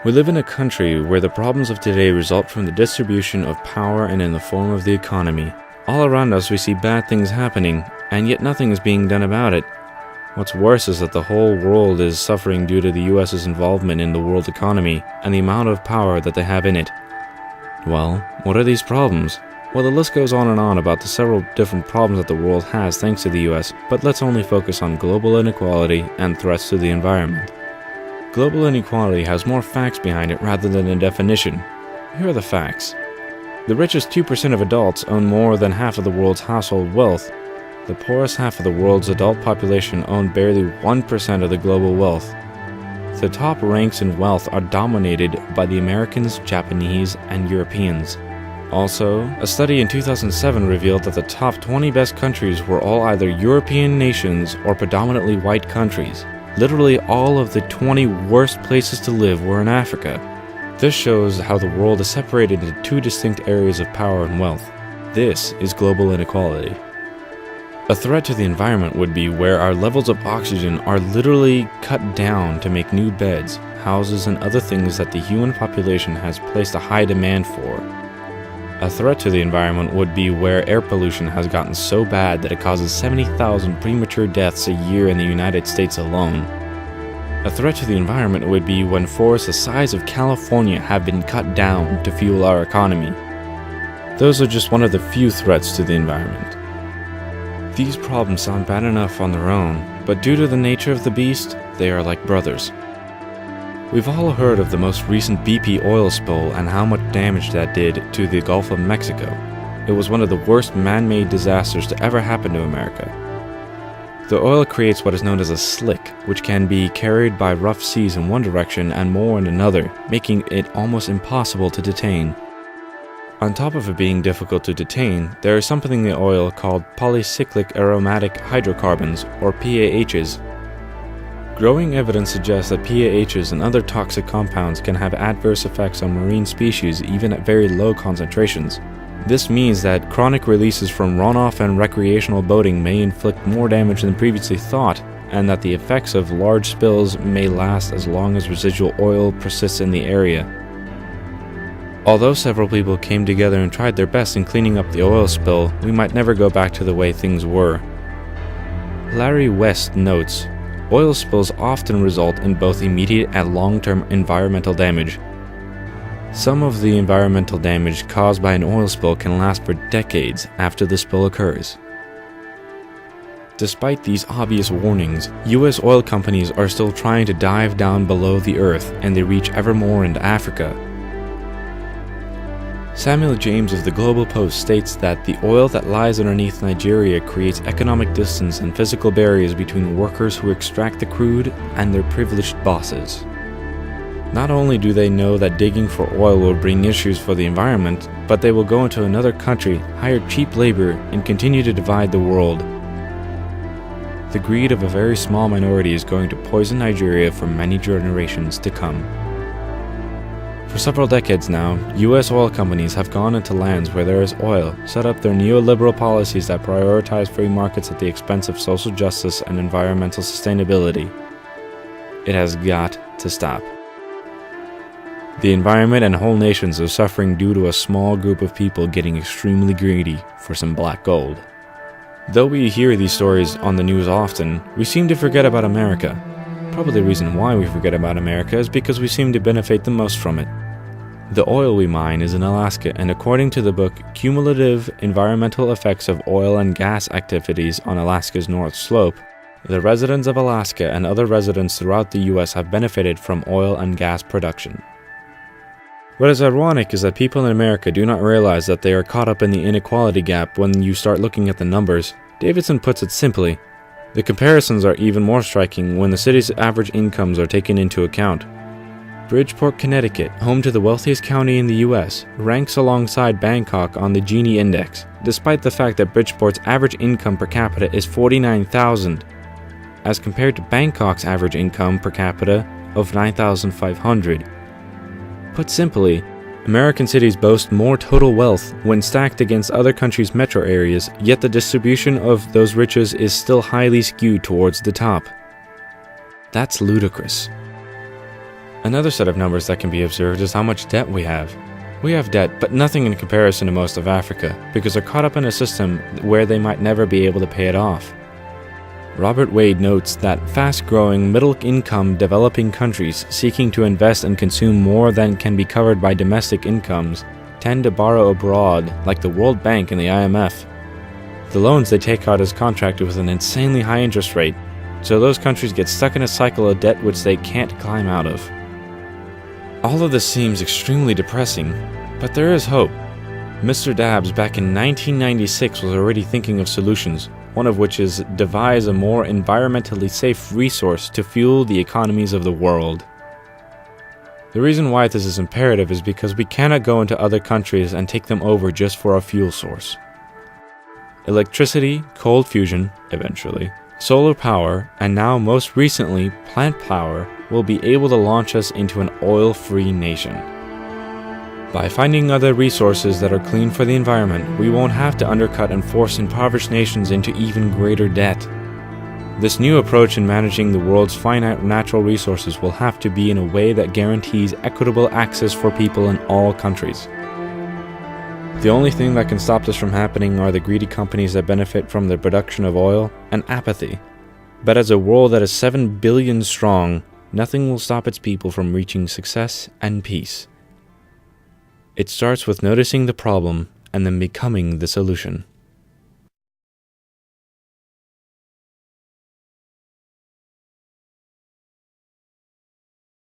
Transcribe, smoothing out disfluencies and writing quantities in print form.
We live in a country where the problems of today result from the distribution of power and in the form of the economy. All around us we see bad things happening, and yet nothing is being done about it. What's worse is that the whole world is suffering due to the US's involvement in the world economy and the amount of power that they have in it. Well, what are these problems? Well, the list goes on and on about the several different problems that the world has thanks to the US, but let's only focus on global inequality and threats to the environment. Global inequality has more facts behind it rather than a definition. Here are the facts. The richest 2% of adults own more than half of the world's household wealth. The poorest half of the world's adult population own barely 1% of the global wealth. The top ranks in wealth are dominated by the Americans, Japanese, and Europeans. Also, a study in 2007 revealed that the top 20 best countries were all either European nations or predominantly white countries. Literally all of the 20 worst places to live were in Africa. This shows how the world is separated into two distinct areas of power and wealth. This is global inequality. A threat to the environment would be where our levels of oxygen are literally cut down to make new beds, houses, and other things that the human population has placed a high demand for. A threat to the environment would be where air pollution has gotten so bad that it causes 70,000 premature deaths a year in the United States alone. A threat to the environment would be when forests the size of California have been cut down to fuel our economy. Those are just one of the few threats to the environment. These problems sound bad enough on their own, but due to the nature of the beast, they are like brothers. We've all heard of the most recent BP oil spill and how much damage that did to the Gulf of Mexico. It was one of the worst man-made disasters to ever happen to America. The oil creates what is known as a slick, which can be carried by rough seas in one direction and more in another, making it almost impossible to detain. On top of it being difficult to detain, there is something in the oil called polycyclic aromatic hydrocarbons, or PAHs. Growing evidence suggests that PAHs and other toxic compounds can have adverse effects on marine species even at very low concentrations. This means that chronic releases from runoff and recreational boating may inflict more damage than previously thought, and that the effects of large spills may last as long as residual oil persists in the area. Although several people came together and tried their best in cleaning up the oil spill, we might never go back to the way things were. Larry West notes, oil spills often result in both immediate and long-term environmental damage. Some of the environmental damage caused by an oil spill can last for decades after the spill occurs. Despite these obvious warnings, US oil companies are still trying to dive down below the earth, and they reach ever more into Africa. Samuel James of the Global Post states that the oil that lies underneath Nigeria creates economic distance and physical barriers between workers who extract the crude and their privileged bosses. Not only do they know that digging for oil will bring issues for the environment, but they will go into another country, hire cheap labor, and continue to divide the world. The greed of a very small minority is going to poison Nigeria for many generations to come. For several decades now, US oil companies have gone into lands where there is oil, set up their neoliberal policies that prioritize free markets at the expense of social justice and environmental sustainability. It has got to stop. The environment and whole nations are suffering due to a small group of people getting extremely greedy for some black gold. Though we hear these stories on the news often, we seem to forget about America. Probably the reason why we forget about America is because we seem to benefit the most from it. The oil we mine is in Alaska, and according to the book Cumulative Environmental Effects of Oil and Gas Activities on Alaska's North Slope, the residents of Alaska and other residents throughout the US have benefited from oil and gas production. What is ironic is that people in America do not realize that they are caught up in the inequality gap when you start looking at the numbers. Davidson puts it simply, the comparisons are even more striking when the city's average incomes are taken into account. Bridgeport, Connecticut, home to the wealthiest county in the US, ranks alongside Bangkok on the Gini Index, despite the fact that Bridgeport's average income per capita is $49,000, as compared to Bangkok's average income per capita of $9,500. Put simply, American cities boast more total wealth when stacked against other countries' metro areas, yet the distribution of those riches is still highly skewed towards the top. That's ludicrous. Another set of numbers that can be observed is how much debt we have. We have debt, but nothing in comparison to most of Africa, because they're caught up in a system where they might never be able to pay it off. Robert Wade notes that fast-growing, middle-income developing countries seeking to invest and consume more than can be covered by domestic incomes tend to borrow abroad, like the World Bank and the IMF. The loans they take out is contracted with an insanely high interest rate, so those countries get stuck in a cycle of debt which they can't climb out of. All of this seems extremely depressing, but there is hope. Mr. Dabbs back in 1996 was already thinking of solutions, one of which is devise a more environmentally safe resource to fuel the economies of the world. The reason why this is imperative is because we cannot go into other countries and take them over just for a fuel source. Electricity, cold fusion, eventually, solar power, and now most recently plant power will be able to launch us into an oil-free nation. By finding other resources that are clean for the environment, we won't have to undercut and force impoverished nations into even greater debt. This new approach in managing the world's finite natural resources will have to be in a way that guarantees equitable access for people in all countries. The only thing that can stop this from happening are the greedy companies that benefit from the production of oil and apathy. But as a world that is 7 billion strong, nothing will stop its people from reaching success and peace. It starts with noticing the problem and then becoming the solution.